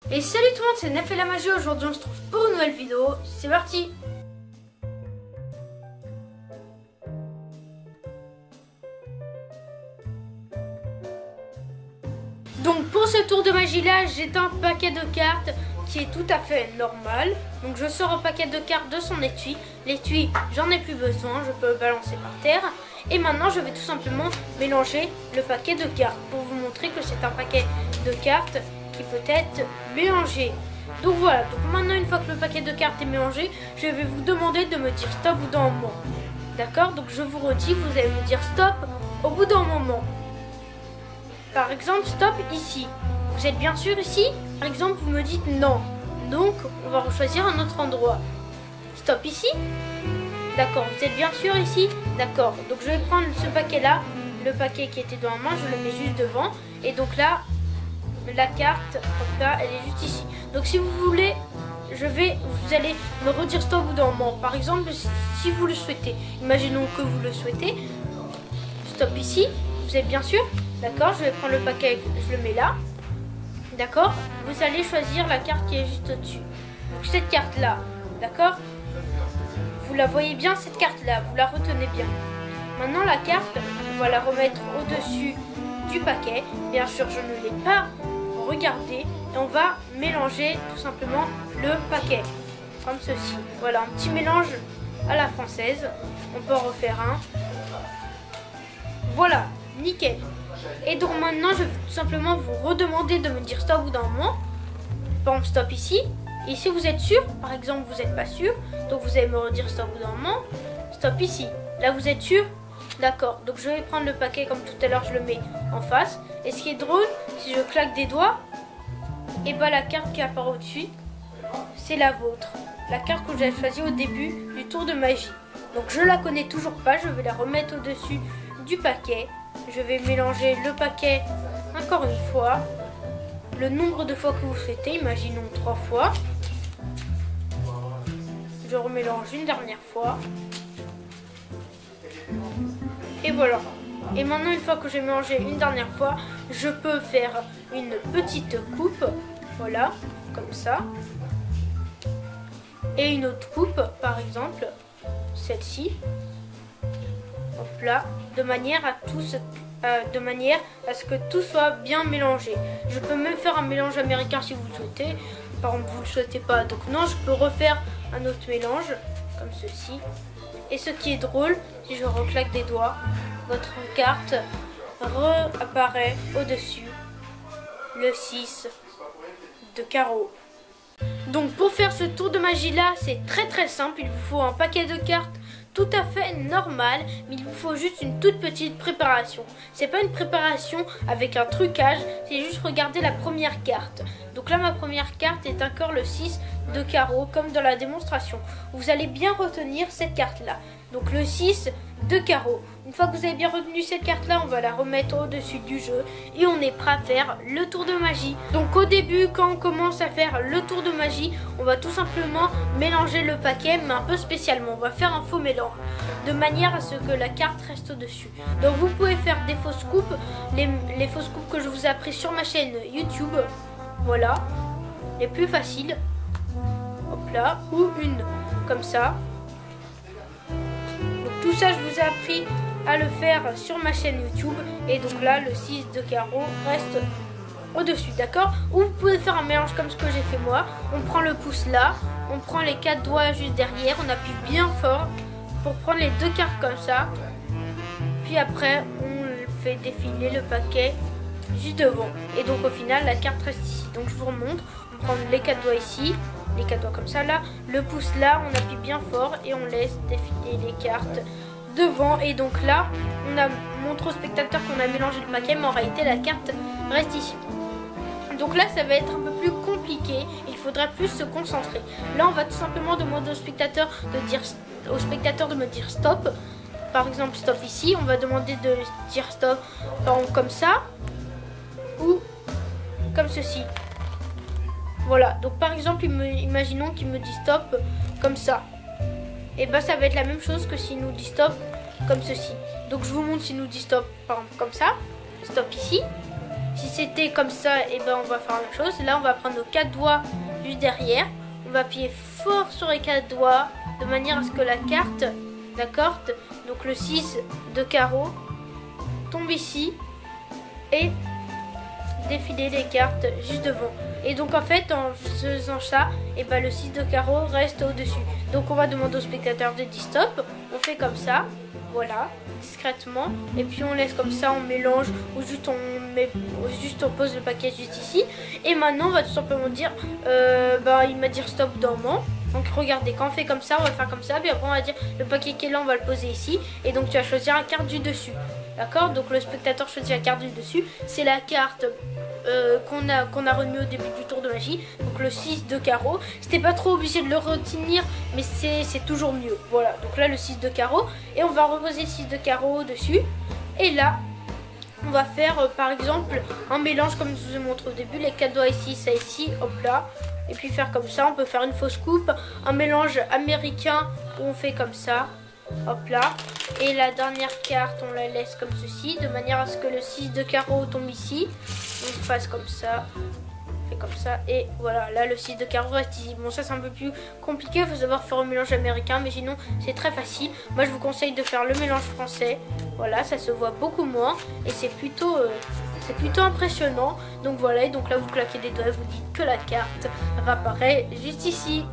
Et salut tout le monde, c'est Nef et la Magie. Aujourd'hui on se trouve pour une nouvelle vidéo. C'est parti. Donc pour ce tour de magie là, j'ai un paquet de cartes qui est tout à fait normal. Donc je sors un paquet de cartes de son étui. L'étui, j'en ai plus besoin, je peux le balancer par terre. Et maintenant je vais tout simplement mélanger le paquet de cartes pour vous montrer que c'est un paquet de cartes qui peut être mélangé. Donc voilà, donc maintenant une fois que le paquet de cartes est mélangé, je vais vous demander de me dire stop au bout d'un moment. D'accord? Donc je vous redis, vous allez me dire stop au bout d'un moment. Par exemple, stop ici. Vous êtes bien sûr ici? Par exemple, vous me dites non. Donc, on va choisir un autre endroit. Stop ici? D'accord, vous êtes bien sûr ici? D'accord, donc je vais prendre ce paquet-là. Le paquet qui était dans la main, je le mets juste devant. Et donc là, la carte, hop là, elle est juste ici. Donc si vous voulez, vous allez me redire stop au bout d'un moment. Par exemple, si vous le souhaitez. Imaginons que vous le souhaitez. Stop ici. Vous êtes bien sûr? D'accord, je vais prendre le paquet, je le mets là. D'accord, vous allez choisir la carte qui est juste au-dessus. Donc cette carte-là, d'accord? Vous la voyez bien, cette carte-là, vous la retenez bien. Maintenant la carte, on va la remettre au-dessus du paquet. Bien sûr, je ne l'ai pas regardé. Et on va mélanger tout simplement le paquet. Comme ceci. Voilà, un petit mélange à la française. On peut en refaire un. Voilà, nickel. Et donc maintenant, je vais tout simplement vous redemander de me dire stop au bout d'un moment. Par exemple, stop ici. Et si vous êtes sûr, par exemple, vous n'êtes pas sûr, donc vous allez me redire stop au bout d'un moment. Stop ici. Là, vous êtes sûr? D'accord. Donc je vais prendre le paquet comme tout à l'heure, je le mets en face. Et ce qui est drôle, si je claque des doigts, et bah la carte qui apparaît au-dessus, c'est la vôtre. La carte que j'ai choisie au début du tour de magie. Donc je la connais toujours pas, je vais la remettre au-dessus du paquet. Je vais mélanger le paquet encore une fois. Le nombre de fois que vous souhaitez, imaginons 3 fois. Je remélange une dernière fois. Et voilà. Et maintenant, une fois que j'ai mélangé une dernière fois, je peux faire une petite coupe. Voilà, comme ça. Et une autre coupe, par exemple, celle-ci. Hop là, de manière à ce que tout soit bien mélangé. Je peux même faire un mélange américain si vous le souhaitez. Par exemple, vous ne le souhaitez pas. Donc non, je peux refaire un autre mélange, comme ceci. Et ce qui est drôle, si je reclaque des doigts, votre carte réapparaît au-dessus, le 6 de carreau. Donc pour faire ce tour de magie là, c'est très simple. Il vous faut un paquet de cartes tout à fait normal, mais il vous faut juste une toute petite préparation. C'est pas une préparation avec un trucage, c'est juste regarder la première carte. Donc là, ma première carte est encore le 6 de carreau, comme dans la démonstration. Vous allez bien retenir cette carte-là. Donc le 6 de carreau. Une fois que vous avez bien retenu cette carte-là, on va la remettre au-dessus du jeu et on est prêt à faire le tour de magie. Donc au début, quand on commence à faire le tour de magie, on va tout simplement mélanger le paquet, mais un peu spécialement. On va faire un faux mélange, de manière à ce que la carte reste au-dessus. Donc vous pouvez faire des fausses coupes, les fausses coupes que je vous ai appris sur ma chaîne YouTube. Voilà, les plus faciles. Hop là, ou une, comme ça. Tout ça, je vous ai appris à le faire sur ma chaîne YouTube. Et donc là, le 6 de carreau reste au-dessus, d'accord? Ou vous pouvez faire un mélange comme ce que j'ai fait moi. On prend le pouce là, on prend les 4 doigts juste derrière, on appuie bien fort pour prendre les 2 cartes comme ça. Puis après, on fait défiler le paquet juste devant. Et donc au final, la carte reste ici. Donc je vous remontre. On prend les 4 doigts ici. Les 4 doigts comme ça là, le pouce là, on appuie bien fort et on laisse défiler les cartes devant. Et donc là, on a montré au spectateur qu'on a mélangé le paquet, mais en réalité la carte reste ici. Donc là, ça va être un peu plus compliqué, il faudra plus se concentrer. Là, on va tout simplement demander au spectateur de me dire stop. Par exemple, stop ici, on va demander de dire stop, par exemple comme ça, ou comme ceci. Voilà, donc par exemple, imaginons qu'il me dit stop comme ça. Et ben ça va être la même chose que s'il nous dit stop comme ceci. Donc je vous montre s'il nous dit stop par exemple comme ça. Stop ici. Si c'était comme ça, et ben on va faire la même chose. Là on va prendre nos 4 doigts juste derrière. On va appuyer fort sur les 4 doigts de manière à ce que la carte, d'accord, donc le 6 de carreau tombe ici et défiler les cartes juste devant. Et donc en fait en faisant ça, et ben le 6 de carreau reste au dessus. Donc on va demander au spectateur de dire stop. On fait comme ça, voilà, discrètement, et puis on laisse comme ça, on mélange, ou juste on pose le paquet juste ici. Et maintenant on va tout simplement dire il m'a dit stop dormant. Donc regardez, quand on fait comme ça, on va faire comme ça, puis après on va dire le paquet qui est là, on va le poser ici. Et donc tu vas choisir la carte du dessus. D'accord? Donc le spectateur choisit la carte du dessus. C'est la carte qu'on a remis au début du tour de magie. Donc le 6 de carreau. C'était pas trop obligé de le retenir, mais c'est toujours mieux. Voilà, donc là le 6 de carreau. Et on va reposer le 6 de carreau dessus. Et là, on va faire par exemple un mélange comme je vous ai montré au début. Les 4 doigts ici, ça ici, hop là. Et puis faire comme ça, on peut faire une fausse coupe, un mélange américain où on fait comme ça, hop là. Et la dernière carte, on la laisse comme ceci, de manière à ce que le 6 de carreau tombe ici. On fasse comme ça, on fait comme ça, et voilà, là le 6 de carreau reste ici. Bon, ça c'est un peu plus compliqué, il faut savoir faire un mélange américain, mais sinon c'est très facile. Moi je vous conseille de faire le mélange français, voilà, ça se voit beaucoup moins, et c'est plutôt impressionnant. Donc voilà, et donc là vous claquez des doigts, vous dites que la carte apparaît juste ici.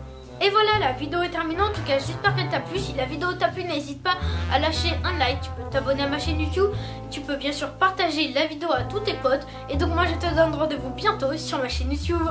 Et voilà, la vidéo est terminée. En tout cas, j'espère qu'elle t'a plu. Si la vidéo t'a plu, n'hésite pas à lâcher un like. Tu peux t'abonner à ma chaîne YouTube. Tu peux bien sûr partager la vidéo à tous tes potes. Et donc moi, je te donne rendez-vous bientôt sur ma chaîne YouTube.